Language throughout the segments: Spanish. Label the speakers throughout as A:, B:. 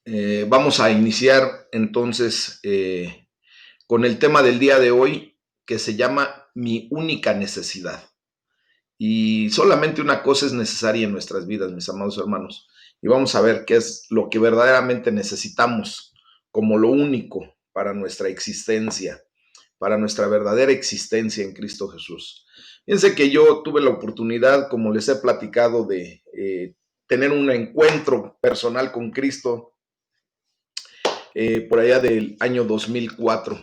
A: Vamos a iniciar entonces con el tema del día de hoy que se llama Mi única necesidad. Y solamente una cosa es necesaria en nuestras vidas, mis amados hermanos. Y vamos a ver qué es lo que verdaderamente necesitamos como lo único para nuestra existencia, para nuestra verdadera existencia en Cristo Jesús. Fíjense que yo tuve la oportunidad, como les he platicado, de tener un encuentro personal con Cristo por allá del año 2004,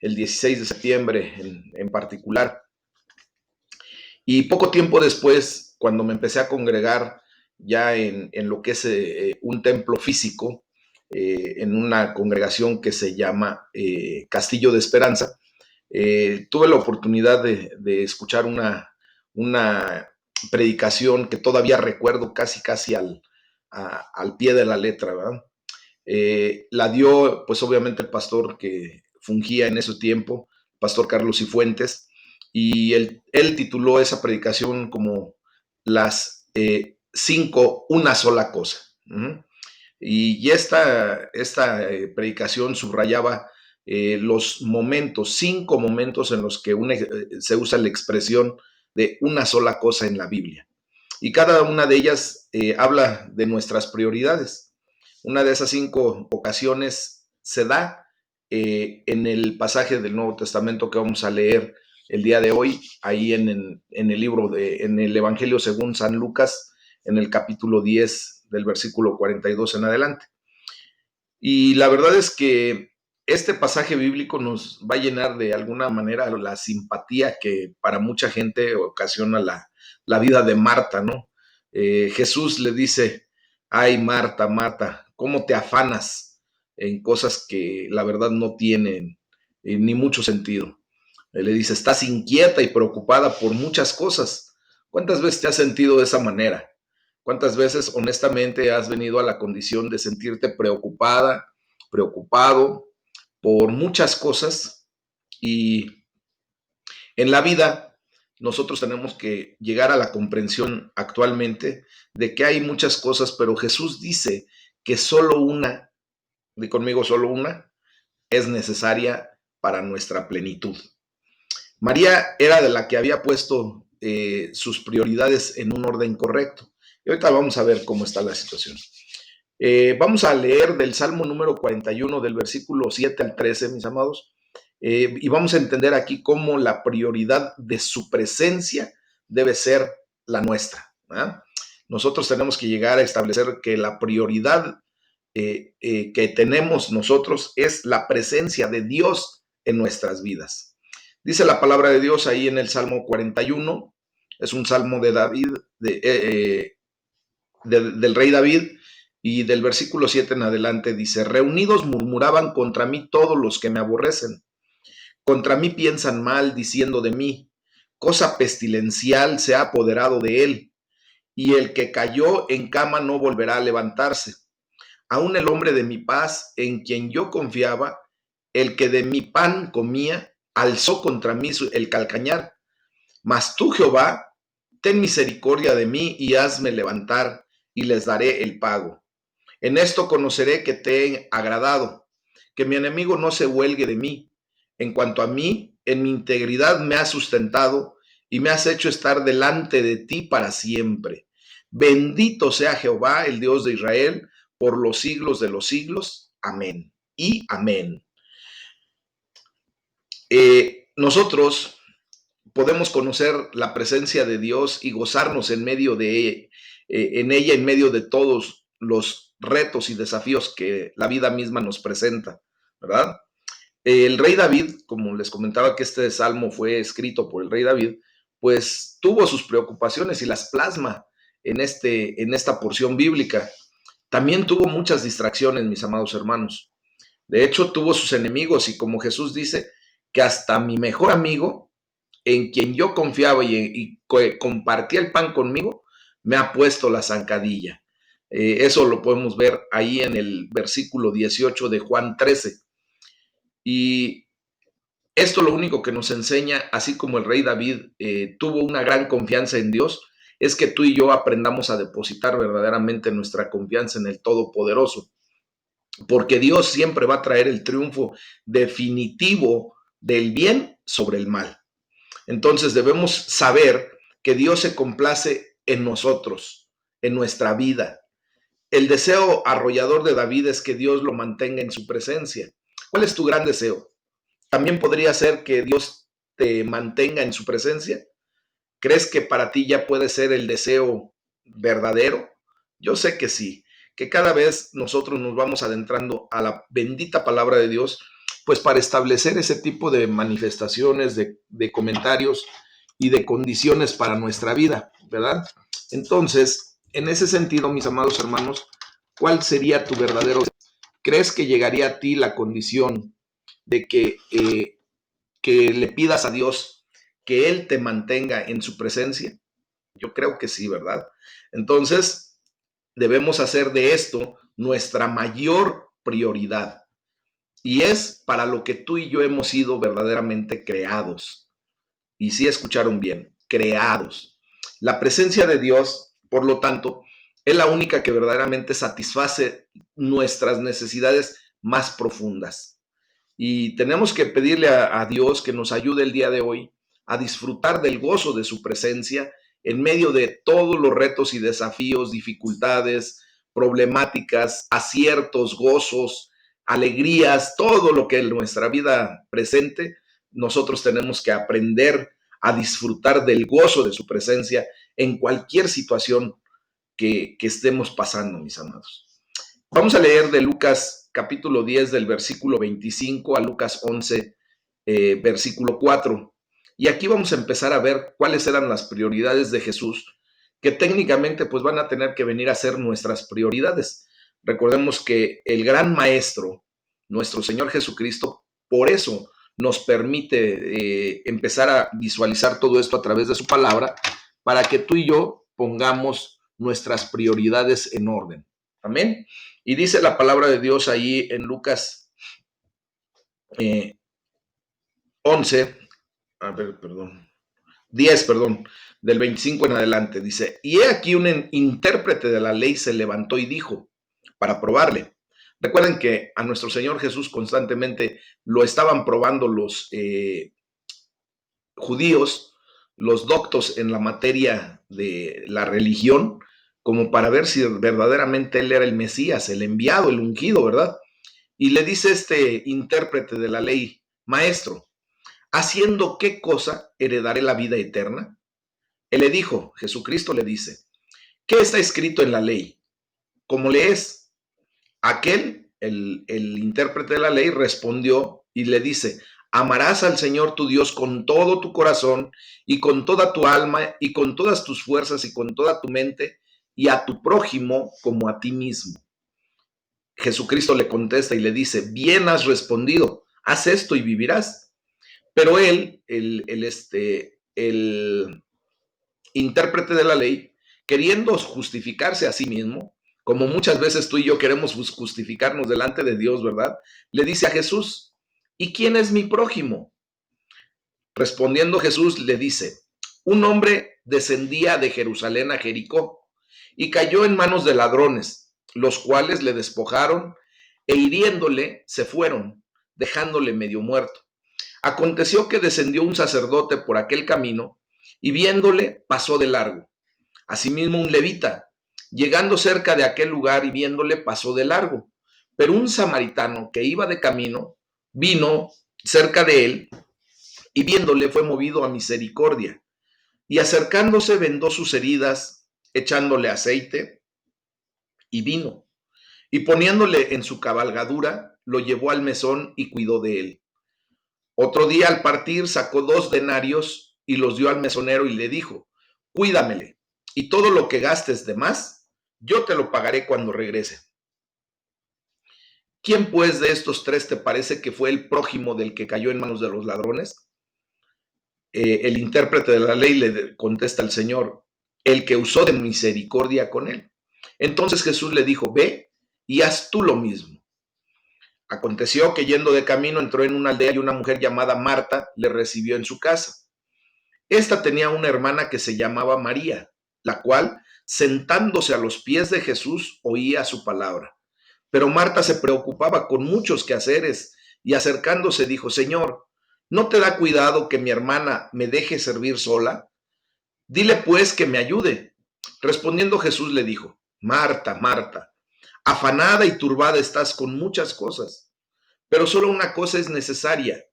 A: el 16 de septiembre en particular. Y poco tiempo después, cuando me empecé a congregar ya en lo que es un templo físico, en una congregación que se llama Castillo de Esperanza, tuve la oportunidad de escuchar una predicación que todavía recuerdo casi al pie de la letra, ¿verdad? La dio, pues obviamente, el pastor que fungía en ese tiempo, pastor Carlos Cifuentes, y él tituló esa predicación como las 5, una sola cosa. Y esta predicación subrayaba los momentos, 5 momentos en los que se usa la expresión de una sola cosa en la Biblia. Y cada una de ellas habla de nuestras prioridades. Una de esas 5 ocasiones se da en el pasaje del Nuevo Testamento que vamos a leer el día de hoy, ahí en el libro, en el Evangelio según San Lucas, en el capítulo 10 del versículo 42 en adelante. Y la verdad es que este pasaje bíblico nos va a llenar de alguna manera la simpatía que para mucha gente ocasiona la vida de Marta, ¿no? Jesús le dice, ay Marta, Marta, ¿cómo te afanas en cosas que la verdad no tienen ni mucho sentido? Él le dice, estás inquieta y preocupada por muchas cosas. ¿Cuántas veces te has sentido de esa manera? ¿Cuántas veces honestamente has venido a la condición de sentirte preocupada, preocupado por muchas cosas? Y en la vida nosotros tenemos que llegar a la comprensión actualmente de que hay muchas cosas, pero Jesús dice que solo una, di conmigo solo una, es necesaria para nuestra plenitud. María era de la que había puesto sus prioridades en un orden correcto. Y ahorita vamos a ver cómo está la situación. Vamos a leer del Salmo número 41, del versículo 7 al 13, mis amados, y vamos a entender aquí cómo la prioridad de su presencia debe ser la nuestra, ¿verdad? Nosotros tenemos que llegar a establecer que la prioridad que tenemos nosotros es la presencia de Dios en nuestras vidas. Dice la palabra de Dios ahí en el Salmo 41, es un salmo de David, del rey David, y del versículo 7 en adelante dice, reunidos murmuraban contra mí todos los que me aborrecen, contra mí piensan mal diciendo de mí, cosa pestilencial se ha apoderado de él, y el que cayó en cama no volverá a levantarse. Aún el hombre de mi paz, en quien yo confiaba, el que de mi pan comía, alzó contra mí el calcañar. Mas tú, Jehová, ten misericordia de mí y hazme levantar, y les daré el pago. En esto conoceré que te he agradado, que mi enemigo no se huelgue de mí. En cuanto a mí, en mi integridad me has sustentado y me has hecho estar delante de ti para siempre. Bendito sea Jehová, el Dios de Israel, por los siglos de los siglos. Amén. Y amén. Nosotros podemos conocer la presencia de Dios y gozarnos en medio de en ella, en medio de todos los retos y desafíos que la vida misma nos presenta, ¿verdad? El rey David, como les comentaba que este salmo fue escrito por el rey David, pues tuvo sus preocupaciones y las plasma en esta porción bíblica. También tuvo muchas distracciones, mis amados hermanos. De hecho, tuvo sus enemigos y como Jesús dice, que hasta mi mejor amigo, en quien yo confiaba y compartía el pan conmigo, me ha puesto la zancadilla. Eso lo podemos ver ahí en el versículo 18 de Juan 13. Y esto lo único que nos enseña, así como el rey David tuvo una gran confianza en Dios, es que tú y yo aprendamos a depositar verdaderamente nuestra confianza en el Todopoderoso. porque Dios siempre va a traer el triunfo definitivo del bien sobre el mal. Entonces debemos saber que Dios se complace en nosotros, en nuestra vida. El deseo arrollador de David es que Dios lo mantenga en su presencia. ¿Cuál es tu gran deseo? ¿También podría ser que Dios te mantenga en su presencia? ¿Crees que para ti ya puede ser el deseo verdadero? Yo sé que sí, que cada vez nosotros nos vamos adentrando a la bendita palabra de Dios, pues para establecer ese tipo de manifestaciones, de comentarios y de condiciones para nuestra vida, ¿verdad? Entonces, en ese sentido, mis amados hermanos, ¿cuál sería tu verdadero? ¿Crees que llegaría a ti la condición de que le pidas a Dios que Él te mantenga en su presencia? Yo creo que sí, ¿verdad? Entonces, debemos hacer de esto nuestra mayor prioridad. Y es para lo que tú y yo hemos sido verdaderamente creados. Y sí escucharon bien, creados. La presencia de Dios, por lo tanto, es la única que verdaderamente satisface nuestras necesidades más profundas. Y tenemos que pedirle a Dios que nos ayude el día de hoy a disfrutar del gozo de su presencia en medio de todos los retos y desafíos, dificultades, problemáticas, aciertos, gozos, alegrías, todo lo que en nuestra vida presente, nosotros tenemos que aprender a disfrutar del gozo de su presencia en cualquier situación que estemos pasando, mis amados. Vamos a leer de Lucas capítulo 10 del versículo 25 a Lucas 11, versículo 4. Y aquí vamos a empezar a ver cuáles eran las prioridades de Jesús, que técnicamente pues van a tener que venir a ser nuestras prioridades. Recordemos que el gran maestro, nuestro Señor Jesucristo, por eso nos permite empezar a visualizar todo esto a través de su palabra, para que tú y yo pongamos nuestras prioridades en orden. Amén. Y dice la palabra de Dios ahí en Lucas 11, a ver, perdón, 10, perdón, del 25 en adelante, dice, y he aquí un intérprete de la ley se levantó y dijo, para probarle. Recuerden que a nuestro Señor Jesús constantemente lo estaban probando los judíos, los doctos en la materia de la religión, como para ver si verdaderamente él era el Mesías, el enviado, el ungido, ¿verdad? Y le dice este intérprete de la ley, maestro, ¿haciendo qué cosa heredaré la vida eterna? Él le dijo, Jesucristo le dice, ¿qué está escrito en la ley? ¿Cómo lees? Aquel, el intérprete de la ley, respondió y le dice, amarás al Señor tu Dios con todo tu corazón y con toda tu alma y con todas tus fuerzas y con toda tu mente y a tu prójimo como a ti mismo. Jesucristo le contesta y le dice, bien has respondido, haz esto y vivirás. Pero él, el intérprete de la ley, queriendo justificarse a sí mismo, como muchas veces tú y yo queremos justificarnos delante de Dios, ¿verdad? Le dice a Jesús, ¿y quién es mi prójimo? Respondiendo Jesús le dice, un hombre descendía de Jerusalén a Jericó y cayó en manos de ladrones, los cuales le despojaron e hiriéndole se fueron, dejándole medio muerto. Aconteció que descendió un sacerdote por aquel camino y viéndole pasó de largo. Asimismo un levita, llegando cerca de aquel lugar y viéndole pasó de largo. Pero un samaritano que iba de camino vino cerca de él y viéndole fue movido a misericordia. Y acercándose vendó sus heridas, echándole aceite y vino. Y poniéndole en su cabalgadura, lo llevó al mesón y cuidó de él. Otro día al partir sacó 2 denarios y los dio al mesonero y le dijo, cuídamele, y todo lo que gastes de más, yo te lo pagaré cuando regrese. ¿Quién pues de estos tres te parece que fue el prójimo del que cayó en manos de los ladrones? El intérprete de la ley le contesta al Señor, el que usó de misericordia con él. Entonces Jesús le dijo, ve y haz tú lo mismo. Aconteció que yendo de camino entró en una aldea y una mujer llamada Marta le recibió en su casa. Esta tenía una hermana que se llamaba María, la cual, sentándose a los pies de Jesús, oía su palabra. Pero Marta se preocupaba con muchos quehaceres y acercándose dijo, Señor, ¿no te da cuidado que mi hermana me deje servir sola? Dile pues que me ayude. Respondiendo Jesús le dijo, Marta, Marta, afanada y turbada estás con muchas cosas, pero solo una cosa es necesaria.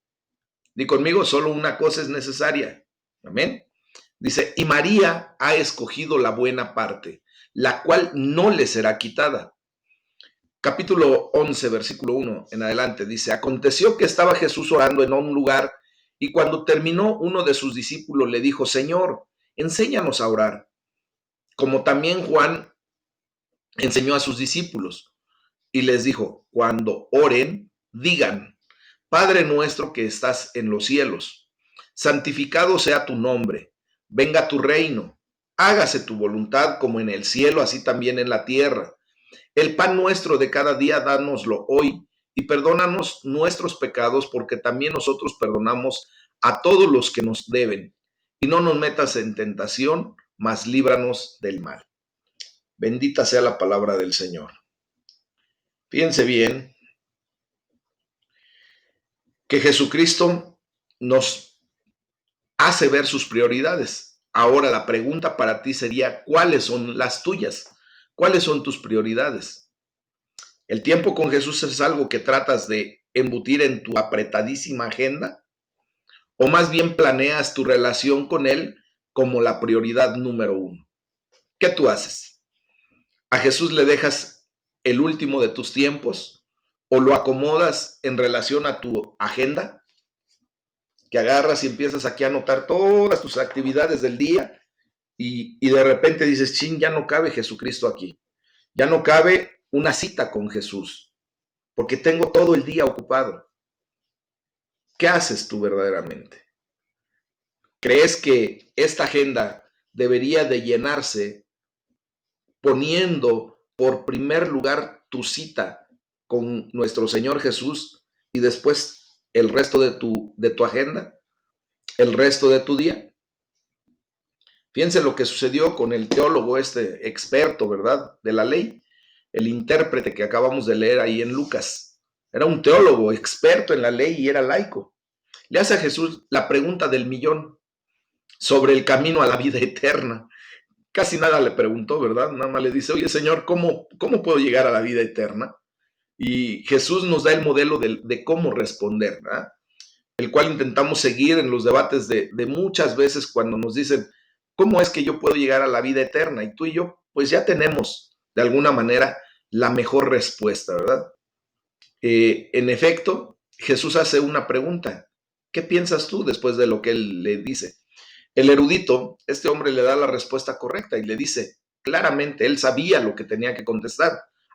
A: Di conmigo, solo una cosa es necesaria. Amén. Dice, y María ha escogido la buena parte, la cual no le será quitada. Capítulo 11, versículo 1 en adelante, dice, aconteció que estaba Jesús orando en un lugar y cuando terminó uno de sus discípulos le dijo, Señor, enséñanos a orar, como también Juan enseñó a sus discípulos. Y les dijo, cuando oren, digan, Padre nuestro que estás en los cielos, santificado sea tu nombre, venga tu reino, hágase tu voluntad como en el cielo, así también en la tierra. El pan nuestro de cada día, dánoslo hoy y perdónanos nuestros pecados, porque también nosotros perdonamos a todos los que nos deben. Y no nos metas en tentación, mas líbranos del mal. Bendita sea la palabra del Señor. Fíjense bien que Jesucristo nos hace ver sus prioridades. Ahora la pregunta para ti sería, ¿cuáles son las tuyas? ¿Cuáles son tus prioridades? ¿El tiempo con Jesús es algo que tratas de embutir en tu apretadísima agenda? ¿O más bien planeas tu relación con Él como la prioridad número uno? ¿Qué tú haces? ¿A Jesús le dejas el último de tus tiempos? ¿O lo acomodas en relación a tu agenda? Que agarras y empiezas aquí a anotar todas tus actividades del día y de repente dices, chin, ya no cabe Jesucristo aquí. Ya no cabe una cita con Jesús, porque tengo todo el día ocupado. ¿Qué haces tú verdaderamente? ¿Crees que esta agenda debería de llenarse poniendo por primer lugar tu cita con nuestro Señor Jesús y después el resto de tu agenda, el resto de tu día? Fíjense lo que sucedió con el teólogo este experto, ¿verdad?, de la ley, el intérprete que acabamos de leer ahí en Lucas. Era un teólogo experto en la ley y era laico. Le hace a Jesús la pregunta del millón sobre el camino a la vida eterna. Casi nada le preguntó, ¿verdad? Nada más le dice, oye, Señor, ¿cómo puedo llegar a la vida eterna? Y Jesús nos da el modelo de cómo responder, ¿verdad? El cual intentamos seguir en los debates de muchas veces cuando nos dicen, ¿cómo es que yo puedo llegar a la vida eterna? Y tú y yo, pues ya tenemos de alguna manera la mejor respuesta, ¿verdad? En efecto, Jesús hace una pregunta. ¿Qué piensas tú después de lo que él le dice? El erudito, este hombre le da la respuesta correcta y le dice claramente, él sabía lo que tenía que contestar.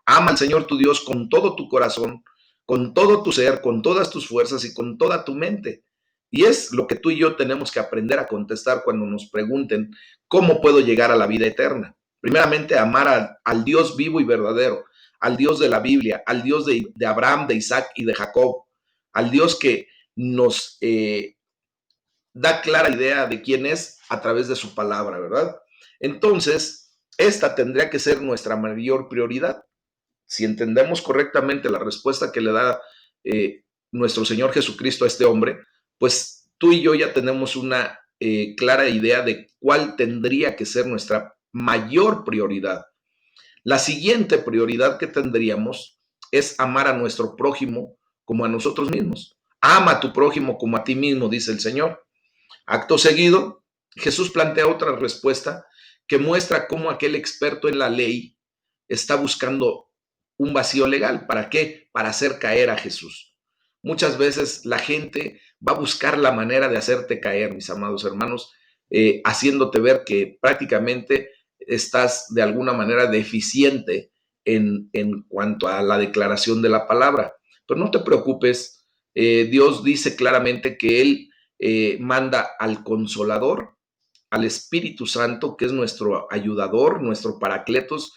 A: Ama al Señor tu Dios con todo tu corazón, con todo tu ser, con todas tus fuerzas y con toda tu mente. Y es lo que tú y yo tenemos que aprender a contestar cuando nos pregunten, ¿cómo puedo llegar a la vida eterna? Primeramente, amar al Dios vivo y verdadero, al Dios de la Biblia, al Dios de Abraham, de Isaac y de Jacob, al Dios que nos da clara idea de quién es a través de su palabra, ¿verdad? Entonces, esta tendría que ser nuestra mayor prioridad. Si entendemos correctamente la respuesta que le da nuestro Señor Jesucristo a este hombre, pues tú y yo ya tenemos una clara idea de cuál tendría que ser nuestra mayor prioridad. La siguiente prioridad que tendríamos es amar a nuestro prójimo como a nosotros mismos. Ama a tu prójimo como a ti mismo, dice el Señor. Acto seguido, Jesús plantea otra respuesta que muestra cómo aquel experto en la ley está buscando un vacío legal. ¿Para qué? Para hacer caer a Jesús. Muchas veces la gente va a buscar la manera de hacerte caer, mis amados hermanos, haciéndote ver que prácticamente estás de alguna manera deficiente en cuanto a la declaración de la palabra. Pero no te preocupes, Dios dice claramente que Él manda al Consolador, al Espíritu Santo, que es nuestro ayudador, nuestro paracletos,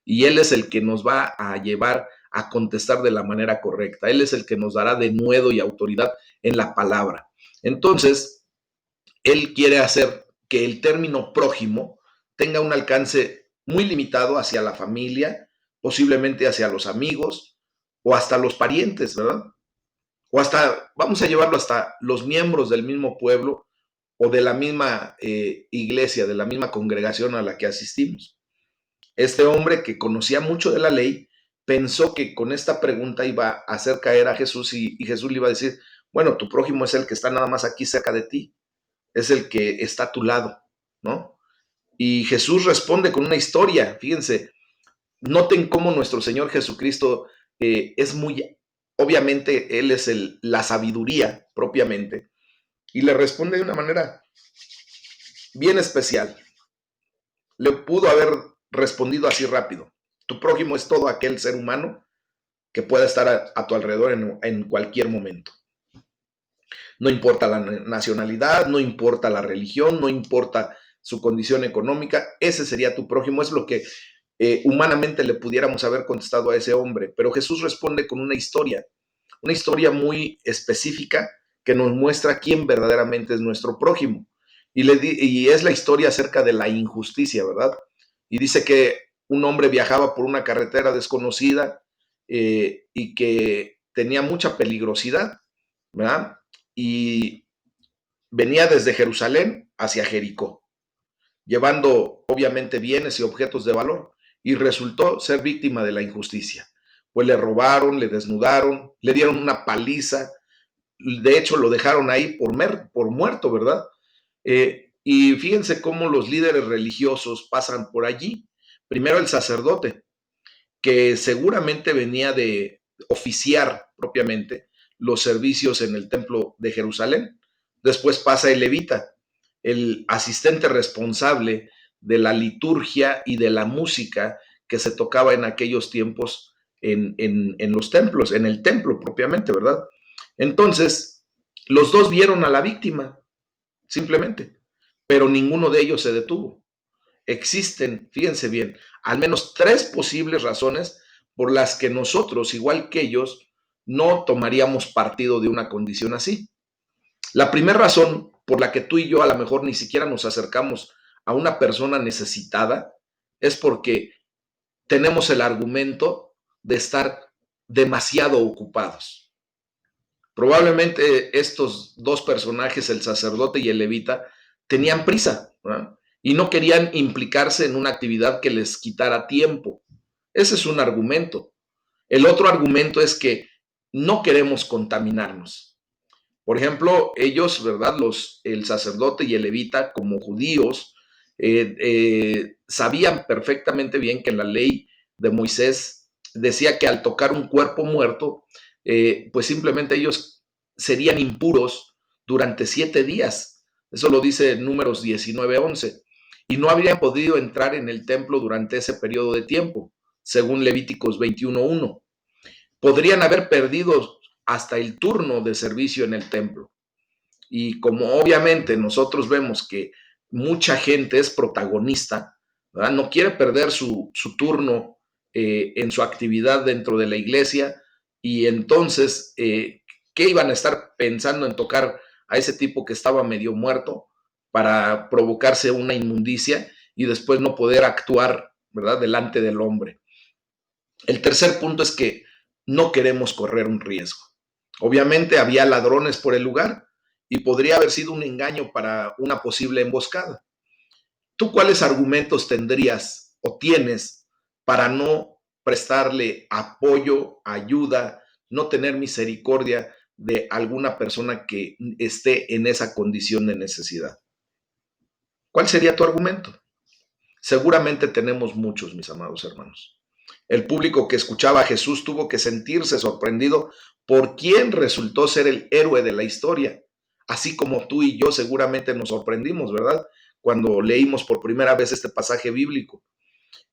A: y Él es el que nos va a llevar a contestar de la manera correcta. Él es el que nos dará denuedo y autoridad en la palabra. Entonces, Él quiere hacer que el término prójimo tenga un alcance muy limitado hacia la familia, posiblemente hacia los amigos, o hasta los parientes, ¿verdad? O hasta, vamos a llevarlo hasta los miembros del mismo pueblo o de la misma iglesia, de la misma congregación a la que asistimos. Este hombre que conocía mucho de la ley pensó que con esta pregunta iba a hacer caer a Jesús y Jesús le iba a decir, bueno, tu prójimo es el que está nada más aquí cerca de ti, es el que está a tu lado, ¿no? Y Jesús responde con una historia, fíjense, noten cómo nuestro Señor Jesucristo es muy, obviamente, Él es la sabiduría propiamente, y le responde de una manera bien especial. Le pudo haber respondido así rápido. Tu prójimo es todo aquel ser humano que pueda estar a tu alrededor en cualquier momento. No importa la nacionalidad, no importa la religión, no importa su condición económica, ese sería tu prójimo. Es lo que humanamente le pudiéramos haber contestado a ese hombre. Pero Jesús responde con una historia muy específica que nos muestra quién verdaderamente es nuestro prójimo. Y es la historia acerca de la injusticia, ¿verdad? Y dice que un hombre viajaba por una carretera desconocida y que tenía mucha peligrosidad, ¿verdad? Y venía desde Jerusalén hacia Jericó, llevando obviamente bienes y objetos de valor, y resultó ser víctima de la injusticia. Pues le robaron, le desnudaron, le dieron una paliza, de hecho lo dejaron ahí por muerto, ¿verdad? Y fíjense cómo los líderes religiosos pasan por allí. Primero el sacerdote, que seguramente venía de oficiar propiamente los servicios en el templo de Jerusalén. Después pasa el levita, el asistente responsable de la liturgia y de la música que se tocaba en aquellos tiempos en los templos, en el templo propiamente, ¿verdad? Entonces, los dos vieron a la víctima, simplemente, pero ninguno de ellos se detuvo. Existen, fíjense bien, al menos tres posibles razones por las que nosotros, igual que ellos, no tomaríamos partido de una condición así. La primera razón por la que tú y yo a lo mejor ni siquiera nos acercamos a una persona necesitada es porque tenemos el argumento de estar demasiado ocupados. Probablemente estos dos personajes, el sacerdote y el levita, tenían prisa, ¿verdad? Y no querían implicarse en una actividad que les quitara tiempo. Ese es un argumento. El otro argumento es que no queremos contaminarnos. Por ejemplo, ellos, ¿verdad? El sacerdote y el levita, como judíos, sabían perfectamente bien que en la ley de Moisés decía que al tocar un cuerpo muerto, pues simplemente ellos serían impuros durante 7 días. Eso lo dice Números 19:11. Y no habrían podido entrar en el templo durante ese periodo de tiempo, según Levíticos 21:1. Podrían haber perdido hasta el turno de servicio en el templo. Y como obviamente nosotros vemos que mucha gente es protagonista, ¿verdad? No quiere perder su turno en su actividad dentro de la iglesia, y entonces, ¿qué iban a estar pensando en tocar a ese tipo que estaba medio muerto para provocarse una inmundicia y después no poder actuar, ¿verdad?, delante del hombre? El tercer punto es que no queremos correr un riesgo. Obviamente había ladrones por el lugar y podría haber sido un engaño para una posible emboscada. ¿Tú cuáles argumentos tendrías o tienes para no prestarle apoyo, ayuda, no tener misericordia de alguna persona que esté en esa condición de necesidad? ¿Cuál sería tu argumento? Seguramente tenemos muchos, mis amados hermanos. El público que escuchaba a Jesús tuvo que sentirse sorprendido por quién resultó ser el héroe de la historia, así como tú y yo seguramente nos sorprendimos, ¿verdad? Cuando leímos por primera vez este pasaje bíblico.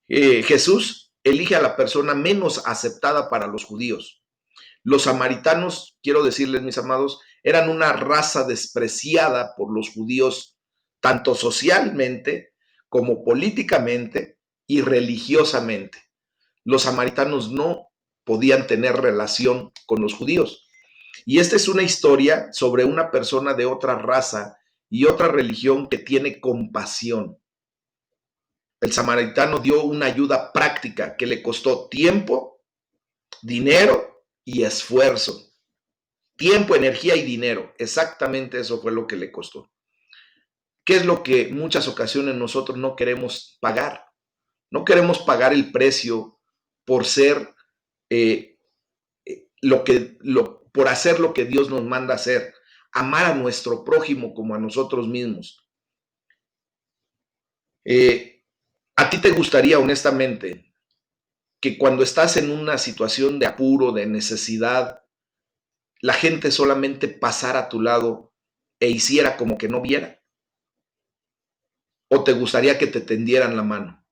A: Jesús elige a la persona menos aceptada para los judíos. Los samaritanos, quiero decirles, mis amados, eran una raza despreciada por los judíos, tanto socialmente como políticamente y religiosamente. Los samaritanos no podían tener relación con los judíos. Y esta es una historia sobre una persona de otra raza y otra religión que tiene compasión. El samaritano dio una ayuda práctica que le costó tiempo, dinero y esfuerzo. Tiempo, energía y dinero. Exactamente eso fue lo que le costó. ¿Qué es lo que muchas ocasiones nosotros no queremos pagar? No queremos pagar el precio por ser eh, por hacer lo que Dios nos manda hacer, amar a nuestro prójimo como a nosotros mismos. ¿A ti te gustaría, honestamente, que cuando estás en una situación de apuro, de necesidad, la gente solamente pasara a tu lado e hiciera como que no viera? ¿O te gustaría que te tendieran la mano?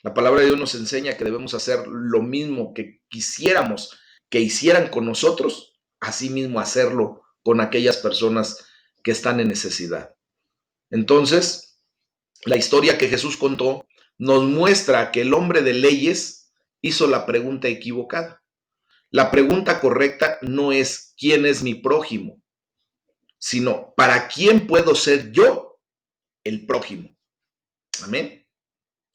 A: La palabra de Dios nos enseña que debemos hacer lo mismo que quisiéramos que hicieran con nosotros, así mismo hacerlo con aquellas personas que están en necesidad. Entonces, la historia que Jesús contó nos muestra que el hombre de leyes hizo la pregunta equivocada. La pregunta correcta no es ¿quién es mi prójimo?, sino ¿para quién puedo ser yo el prójimo? Amén.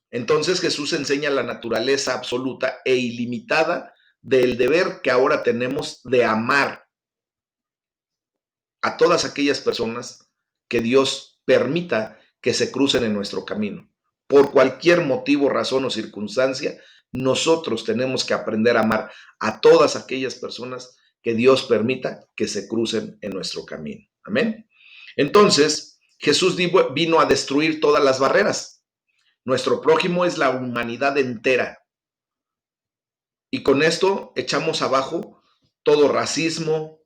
A: Entonces Jesús enseña la naturaleza absoluta e ilimitada del deber que ahora tenemos de amar a todas aquellas personas que Dios permita que se crucen en nuestro camino. Por cualquier motivo, razón o circunstancia, nosotros tenemos que aprender a amar a todas aquellas personas que Dios permita que se crucen en nuestro camino. Amén. Entonces, Jesús vino a destruir todas las barreras. Nuestro prójimo es la humanidad entera. Y con esto echamos abajo todo racismo,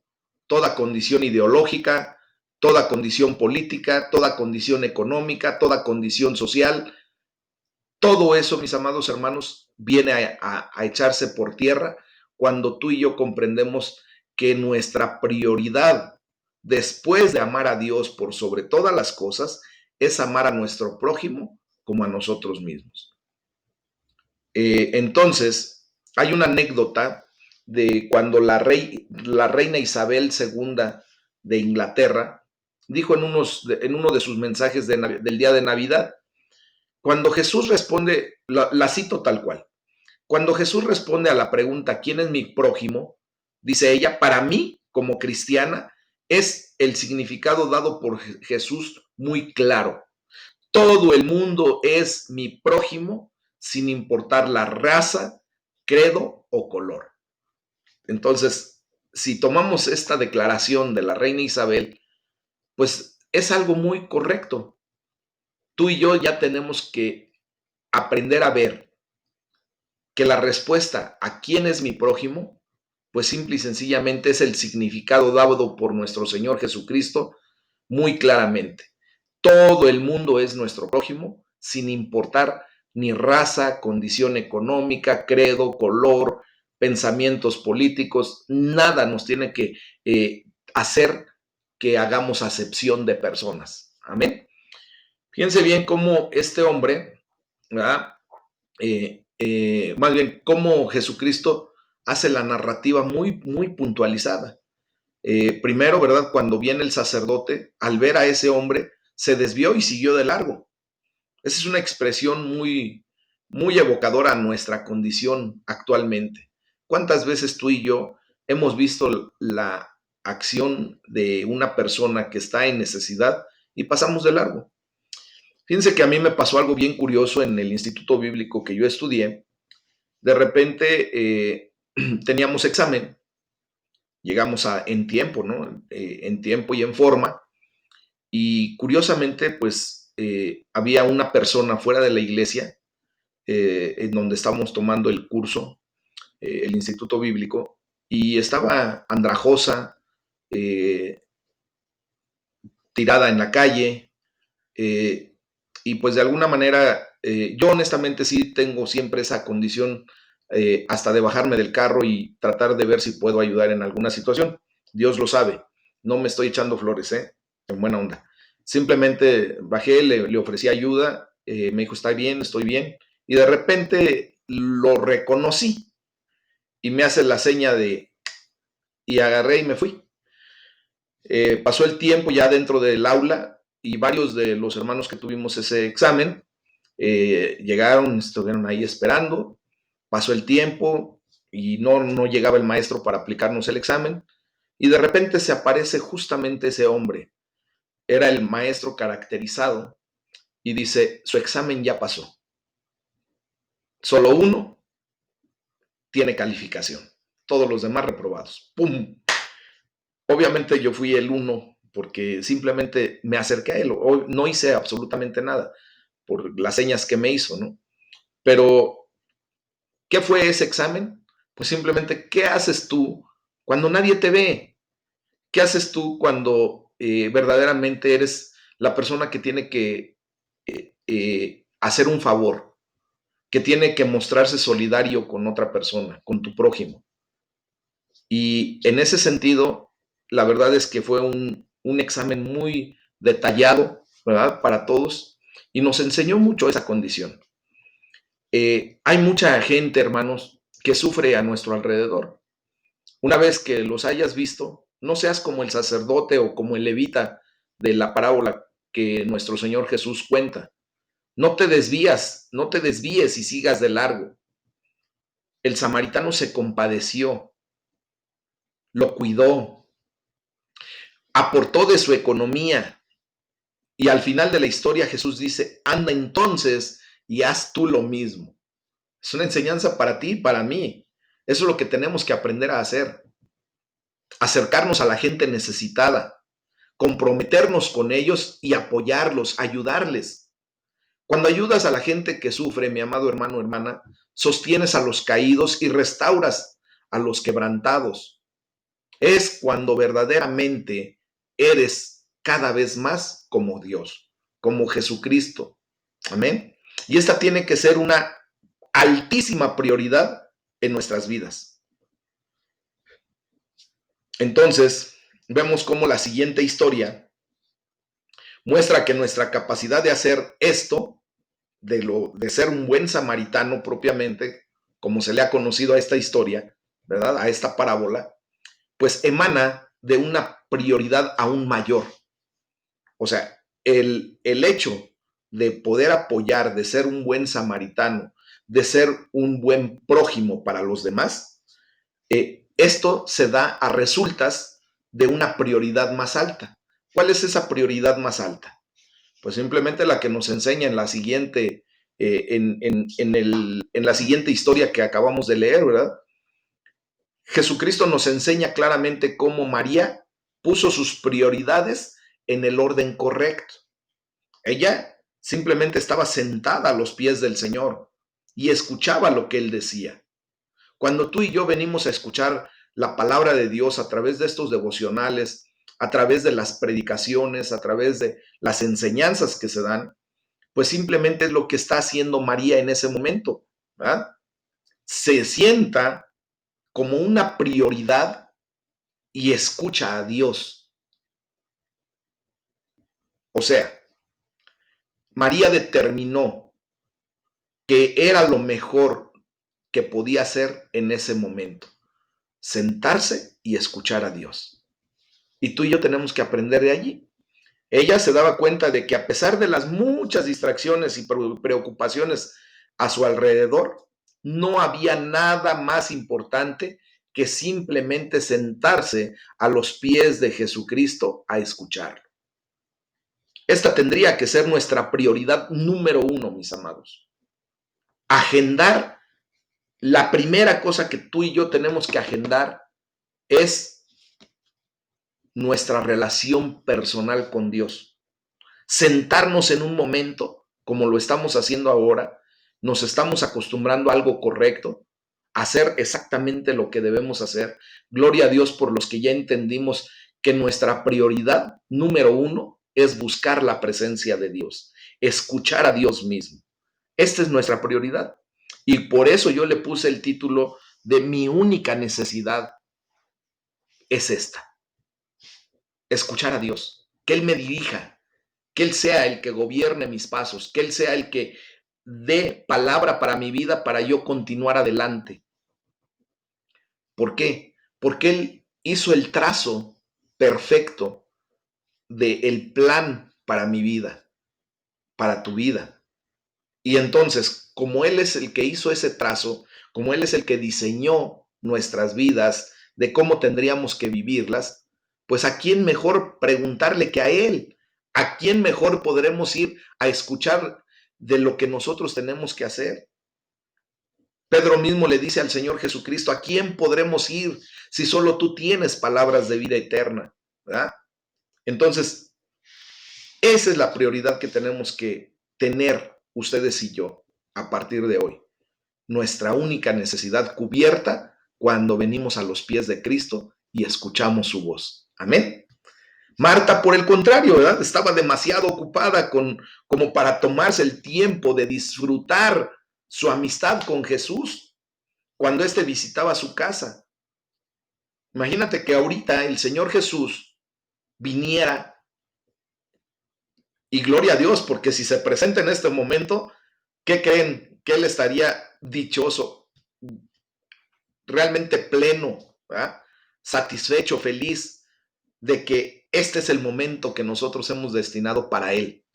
A: toda condición ideológica, toda condición política, toda condición económica, toda condición social. Todo eso, mis amados hermanos, viene a echarse por tierra cuando tú y yo comprendemos que nuestra prioridad, después de amar a Dios por sobre todas las cosas, es amar a nuestro prójimo como a nosotros mismos. Entonces, hay una anécdota de cuando la reina Isabel II de Inglaterra dijo en uno de sus mensajes del día de Navidad, cuando Jesús responde, la cito tal cual, cuando Jesús responde a la pregunta, ¿quién es mi prójimo?, dice ella, para mí, como cristiana, es el significado dado por Jesús muy claro. Todo el mundo es mi prójimo, sin importar la raza, credo o color. Entonces, si tomamos esta declaración de la reina Isabel, pues es algo muy correcto. Tú y yo ya tenemos que aprender a ver que la respuesta a quién es mi prójimo, pues simple y sencillamente es el significado dado por nuestro Señor Jesucristo muy claramente. Todo el mundo es nuestro prójimo, sin importar ni raza, condición económica, credo, color, pensamientos políticos, nada nos tiene que hacer que hagamos acepción de personas. Amén. Fíjense bien cómo este hombre, ¿verdad? Más bien, cómo Jesucristo hace la narrativa muy, muy puntualizada. Primero, ¿verdad? Cuando viene el sacerdote, al ver a ese hombre, se desvió y siguió de largo. Esa es una expresión muy, muy evocadora a nuestra condición actualmente. ¿Cuántas veces tú y yo hemos visto la acción de una persona que está en necesidad y pasamos de largo? Fíjense que a mí me pasó algo bien curioso en el instituto bíblico que yo estudié. De repente teníamos examen, llegamos en tiempo, ¿no? En tiempo y en forma. Y curiosamente, pues había una persona fuera de la iglesia en donde estábamos tomando el curso, el instituto bíblico, y estaba andrajosa, eh, tirada en la calle, eh, y pues de alguna manera, yo honestamente sí tengo siempre esa condición hasta de bajarme del carro y tratar de ver si puedo ayudar en alguna situación. Dios lo sabe, no me estoy echando flores, en buena onda. Simplemente bajé, le ofrecí ayuda, me dijo, está bien, estoy bien, y de repente lo reconocí y me hace la seña y agarré y me fui. Pasó el tiempo ya dentro del aula y varios de los hermanos que tuvimos ese examen llegaron, estuvieron ahí esperando, pasó el tiempo y no llegaba el maestro para aplicarnos el examen, y de repente se aparece justamente ese hombre. Era el maestro caracterizado y dice, su examen ya pasó. Solo uno tiene calificación. Todos los demás reprobados. ¡Pum! Obviamente yo fui el uno porque simplemente me acerqué a él. No hice absolutamente nada por las señas que me hizo, ¿no? Pero, ¿qué fue ese examen? Pues simplemente, ¿qué haces tú cuando nadie te ve? ¿Qué haces tú cuando verdaderamente eres la persona que tiene que hacer un favor, que tiene que mostrarse solidario con otra persona, con tu prójimo? Y en ese sentido, la verdad es que fue un examen muy detallado, ¿verdad? Para todos, y nos enseñó mucho esa condición. Hay mucha gente, hermanos, que sufre a nuestro alrededor. Una vez que los hayas visto, no seas como el sacerdote o como el levita de la parábola que nuestro Señor Jesús cuenta. No te desvíes y sigas de largo. El samaritano se compadeció, lo cuidó, aportó de su economía y al final de la historia Jesús dice, anda entonces y haz tú lo mismo. Es una enseñanza para ti y para mí. Eso es lo que tenemos que aprender a hacer. Acercarnos a la gente necesitada, comprometernos con ellos y apoyarlos, ayudarles. Cuando ayudas a la gente que sufre, mi amado hermano, hermana, sostienes a los caídos y restauras a los quebrantados. Es cuando verdaderamente eres cada vez más como Dios, como Jesucristo. Amén. Y esta tiene que ser una altísima prioridad en nuestras vidas. Entonces, vemos cómo la siguiente historia muestra que nuestra capacidad de hacer esto, de ser un buen samaritano propiamente, como se le ha conocido a esta historia, ¿verdad? A esta parábola, pues emana de una prioridad aún mayor. O sea, el hecho de poder apoyar, de ser un buen samaritano, de ser un buen prójimo para los demás, esto se da a resultas de una prioridad más alta. ¿Cuál es esa prioridad más alta? Pues simplemente la que nos enseña en la siguiente, en la siguiente historia que acabamos de leer, ¿verdad? Jesucristo nos enseña claramente cómo María puso sus prioridades en el orden correcto. Ella simplemente estaba sentada a los pies del Señor y escuchaba lo que Él decía. Cuando tú y yo venimos a escuchar la palabra de Dios a través de estos devocionales, a través de las predicaciones, a través de las enseñanzas que se dan, pues simplemente es lo que está haciendo María en ese momento, ¿verdad? Se sienta como una prioridad y escucha a Dios. O sea, María determinó que era lo mejor que podía hacer en ese momento, sentarse y escuchar a Dios. Y tú y yo tenemos que aprender de allí. Ella se daba cuenta de que a pesar de las muchas distracciones y preocupaciones a su alrededor, no había nada más importante que simplemente sentarse a los pies de Jesucristo a escucharlo. Esta tendría que ser nuestra prioridad número uno, mis amados. Agendar, la primera cosa que tú y yo tenemos que agendar es nuestra relación personal con Dios. Sentarnos en un momento, como lo estamos haciendo ahora, nos estamos acostumbrando a algo correcto, a hacer exactamente lo que debemos hacer. Gloria a Dios por los que ya entendimos que nuestra prioridad número uno es buscar la presencia de Dios, escuchar a Dios mismo. Esta es nuestra prioridad. Y por eso yo le puse el título de mi única necesidad es esta, escuchar a Dios, que Él me dirija, que Él sea el que gobierne mis pasos, que Él sea el que dé palabra para mi vida para yo continuar adelante. ¿Por qué? Porque Él hizo el trazo perfecto del plan para mi vida, para tu vida. Y entonces, como Él es el que hizo ese trazo, como Él es el que diseñó nuestras vidas, de cómo tendríamos que vivirlas, pues ¿a quién mejor preguntarle que a Él? ¿A quién mejor podremos ir a escuchar de lo que nosotros tenemos que hacer? Pedro mismo le dice al Señor Jesucristo, ¿a quién podremos ir si solo tú tienes palabras de vida eterna? ¿Verdad? Entonces, esa es la prioridad que tenemos que tener ustedes y yo a partir de hoy. Nuestra única necesidad cubierta cuando venimos a los pies de Cristo y escuchamos su voz. Amén. Marta, por el contrario, ¿verdad? Estaba demasiado ocupada como para tomarse el tiempo de disfrutar su amistad con Jesús cuando éste visitaba su casa. Imagínate que ahorita el Señor Jesús viniera, y gloria a Dios, porque si se presenta en este momento, ¿qué creen? Que Él estaría dichoso, realmente pleno, ¿verdad? Satisfecho, feliz de que este es el momento que nosotros hemos destinado para Él.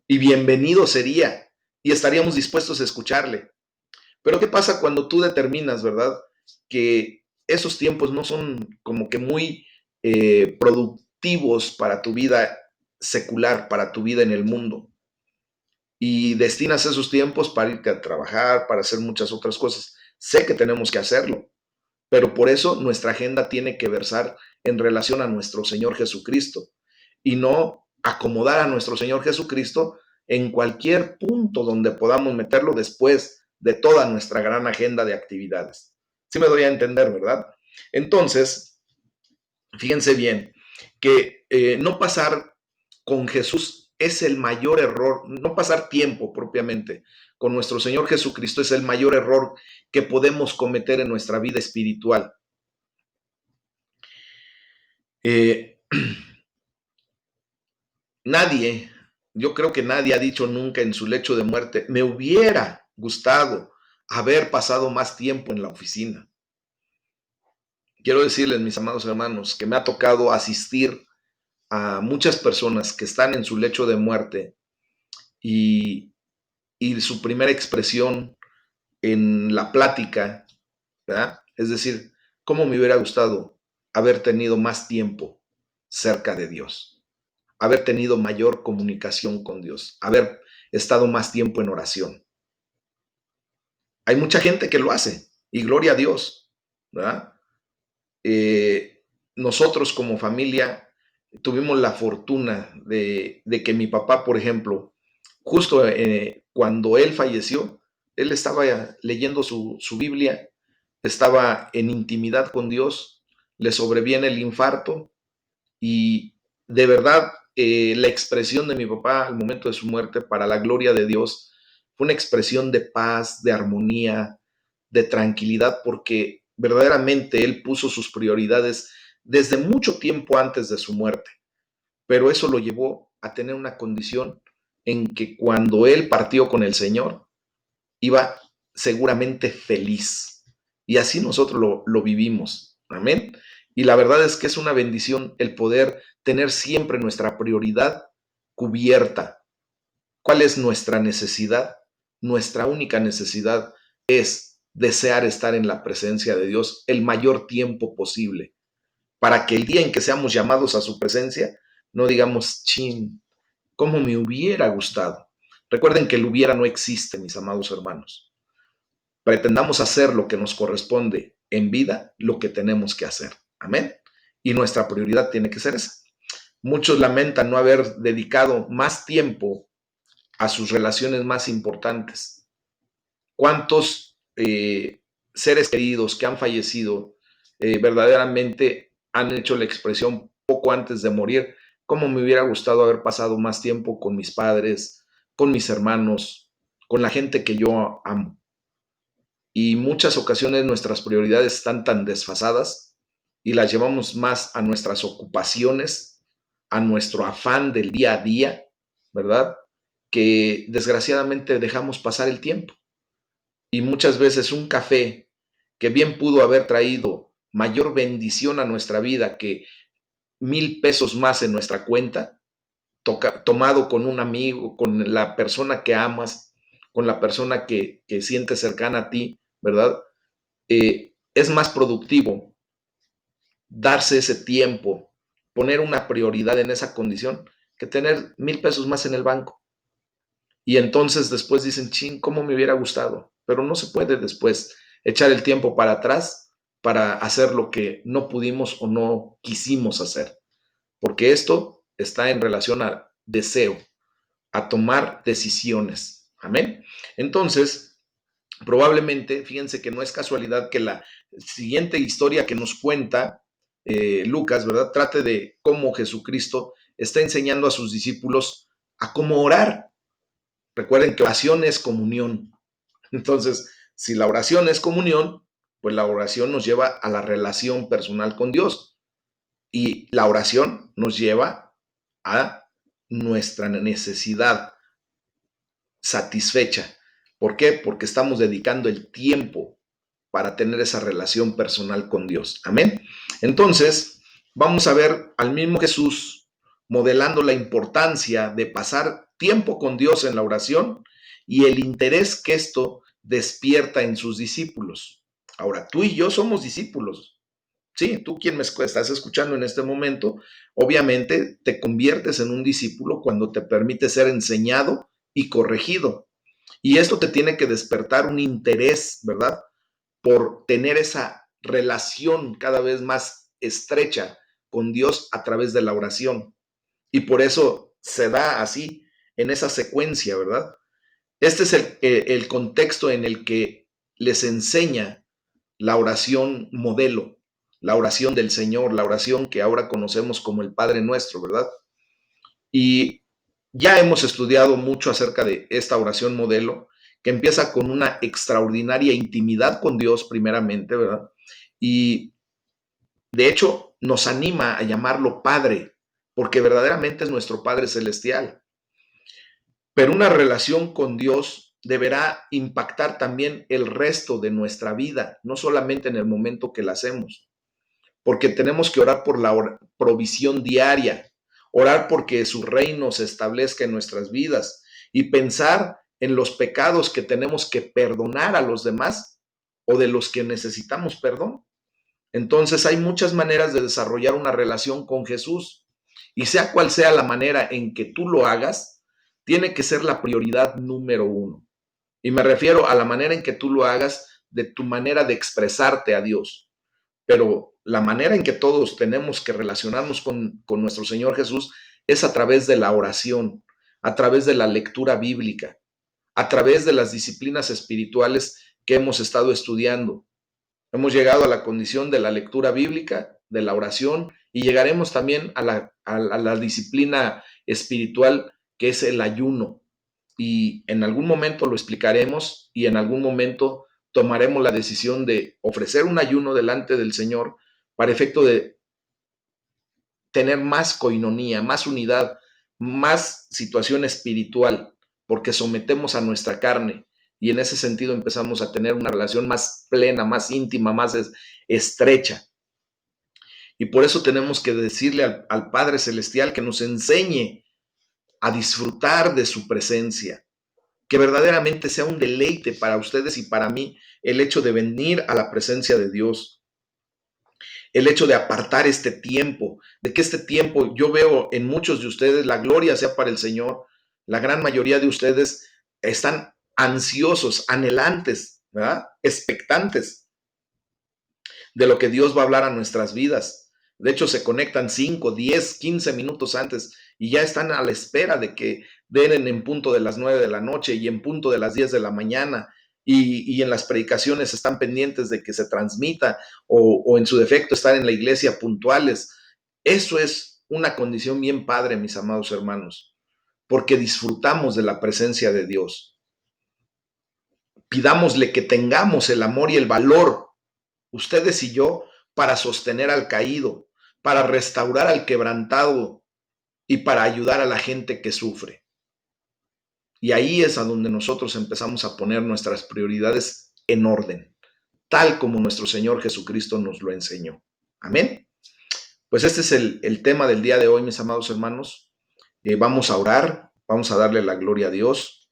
A: Y bienvenido sería, y estaríamos dispuestos a escucharle. Pero ¿qué pasa cuando tú determinas, verdad, que esos tiempos no son como que muy productivos para tu vida secular, para tu vida en el mundo? Y destinas esos tiempos para irte a trabajar, para hacer muchas otras cosas. Sé que tenemos que hacerlo, pero por eso nuestra agenda tiene que versar en relación a nuestro Señor Jesucristo y no acomodar a nuestro Señor Jesucristo en cualquier punto donde podamos meterlo después de toda nuestra gran agenda de actividades. Sí me doy a entender, ¿verdad? Entonces, fíjense bien que no pasar con Jesús es el mayor error, no pasar tiempo propiamente con nuestro Señor Jesucristo es el mayor error que podemos cometer en nuestra vida espiritual. Eh, Nadie, yo creo que nadie ha dicho nunca en su lecho de muerte, me hubiera gustado haber pasado más tiempo en la oficina. Quiero decirles, mis amados hermanos, que me ha tocado asistir a muchas personas que están en su lecho de muerte y, y su primera expresión en la plática, ¿verdad? Es decir, ¿cómo me hubiera gustado haber tenido más tiempo cerca de Dios? Haber tenido mayor comunicación con Dios, haber estado más tiempo en oración. Hay mucha gente que lo hace y gloria a Dios, ¿verdad? Eh, Nosotros como familia tuvimos la fortuna de que mi papá, por ejemplo, justo cuando él falleció, él estaba leyendo su Biblia, estaba en intimidad con Dios, le sobreviene el infarto y de verdad la expresión de mi papá al momento de su muerte, para la gloria de Dios, fue una expresión de paz, de armonía, de tranquilidad, porque verdaderamente él puso sus prioridades desde mucho tiempo antes de su muerte, pero eso lo llevó a tener una condición en que cuando él partió con el Señor, iba seguramente feliz. Y así nosotros lo vivimos. Amén. Y la verdad es que es una bendición el poder tener siempre nuestra prioridad cubierta. ¿Cuál es nuestra necesidad? Nuestra única necesidad es desear estar en la presencia de Dios el mayor tiempo posible, para que el día en que seamos llamados a su presencia, no digamos, chin, ¿cómo me hubiera gustado? Recuerden que el hubiera no existe, mis amados hermanos. Pretendamos hacer lo que nos corresponde en vida, lo que tenemos que hacer. Amén. Y nuestra prioridad tiene que ser esa. Muchos lamentan no haber dedicado más tiempo a sus relaciones más importantes. ¿Cuántos seres queridos que han fallecido verdaderamente han hecho la expresión poco antes de morir? ¿Cómo me hubiera gustado haber pasado más tiempo con mis padres, con mis hermanos, con la gente que yo amo? Y muchas ocasiones nuestras prioridades están tan desfasadas y las llevamos más a nuestras ocupaciones, a nuestro afán del día a día, ¿verdad? Que desgraciadamente dejamos pasar el tiempo. Y muchas veces un café que bien pudo haber traído mayor bendición a nuestra vida que 1,000 pesos más en nuestra cuenta, tomado con un amigo, con la persona que amas, con la persona que sientes cercana a ti, ¿verdad? es más productivo darse ese tiempo, poner una prioridad en esa condición, que tener 1,000 pesos más en el banco. Y entonces después dicen, chin, ¿cómo me hubiera gustado? Pero no se puede después echar el tiempo para atrás para hacer lo que no pudimos o no quisimos hacer, porque esto está en relación a deseo, a tomar decisiones. Amén. Entonces, probablemente, fíjense que no es casualidad que la siguiente historia que nos cuenta Lucas, ¿verdad? Trate de cómo Jesucristo está enseñando a sus discípulos a cómo orar. Recuerden que oración es comunión. Entonces, si la oración es comunión, pues la oración nos lleva a la relación personal con Dios. Y la oración nos lleva a nuestra necesidad satisfecha. ¿Por qué? Porque estamos dedicando el tiempo para tener esa relación personal con Dios. Amén. Entonces, vamos a ver al mismo Jesús modelando la importancia de pasar tiempo con Dios en la oración y el interés que esto despierta en sus discípulos. Ahora, tú y yo somos discípulos. Sí, tú quien me estás escuchando en este momento, obviamente te conviertes en un discípulo cuando te permite ser enseñado y corregido. Y esto te tiene que despertar un interés, ¿verdad? Por tener esa relación cada vez más estrecha con Dios a través de la oración. Y por eso se da así, en esa secuencia, ¿verdad? Este es el contexto en el que les enseña la oración modelo, la oración del Señor, la oración que ahora conocemos como el Padre Nuestro, ¿verdad? Y ya hemos estudiado mucho acerca de esta oración modelo, que empieza con una extraordinaria intimidad con Dios primeramente, ¿verdad? Y de hecho nos anima a llamarlo Padre, porque verdaderamente es nuestro Padre Celestial. Pero una relación con Dios deberá impactar también el resto de nuestra vida, no solamente en el momento que la hacemos, porque tenemos que orar por la provisión diaria, orar porque su reino se establezca en nuestras vidas y pensar en los pecados que tenemos que perdonar a los demás o de los que necesitamos perdón. Entonces hay muchas maneras de desarrollar una relación con Jesús y sea cual sea la manera en que tú lo hagas, tiene que ser la prioridad número uno. Y me refiero a la manera en que tú lo hagas, de tu manera de expresarte a Dios. Pero la manera en que todos tenemos que relacionarnos con nuestro Señor Jesús es a través de la oración, a través de la lectura bíblica, a través de las disciplinas espirituales que hemos estado estudiando. Hemos llegado a la condición de la lectura bíblica, de la oración, y llegaremos también a la disciplina espiritual que es el ayuno. Y en algún momento lo explicaremos y en algún momento tomaremos la decisión de ofrecer un ayuno delante del Señor para efecto de tener más coinonía, más unidad, más situación espiritual, porque sometemos a nuestra carne y en ese sentido empezamos a tener una relación más plena, más íntima, más estrecha. Y por eso tenemos que decirle al Padre Celestial que nos enseñe a disfrutar de su presencia, que verdaderamente sea un deleite para ustedes y para mí el hecho de venir a la presencia de Dios, el hecho de apartar este tiempo, de que este tiempo yo veo en muchos de ustedes, la gloria sea para el Señor, la gran mayoría de ustedes están ansiosos, anhelantes, ¿verdad? Expectantes de lo que Dios va a hablar a nuestras vidas. De hecho, se conectan 5, 10, 15 minutos antes y ya están a la espera de que den en punto de las 9 de la noche y en punto de las 10 de la mañana. Y en las predicaciones están pendientes de que se transmita o en su defecto estar en la iglesia puntuales. Eso es una condición bien padre, mis amados hermanos, porque disfrutamos de la presencia de Dios. Pidámosle que tengamos el amor y el valor, ustedes y yo, para sostener al caído, para restaurar al quebrantado y para ayudar a la gente que sufre. Y ahí es a donde nosotros empezamos a poner nuestras prioridades en orden, tal como nuestro Señor Jesucristo nos lo enseñó. Amén. Pues este es el tema del día de hoy, mis amados hermanos. Vamos a orar, vamos a darle la gloria a Dios.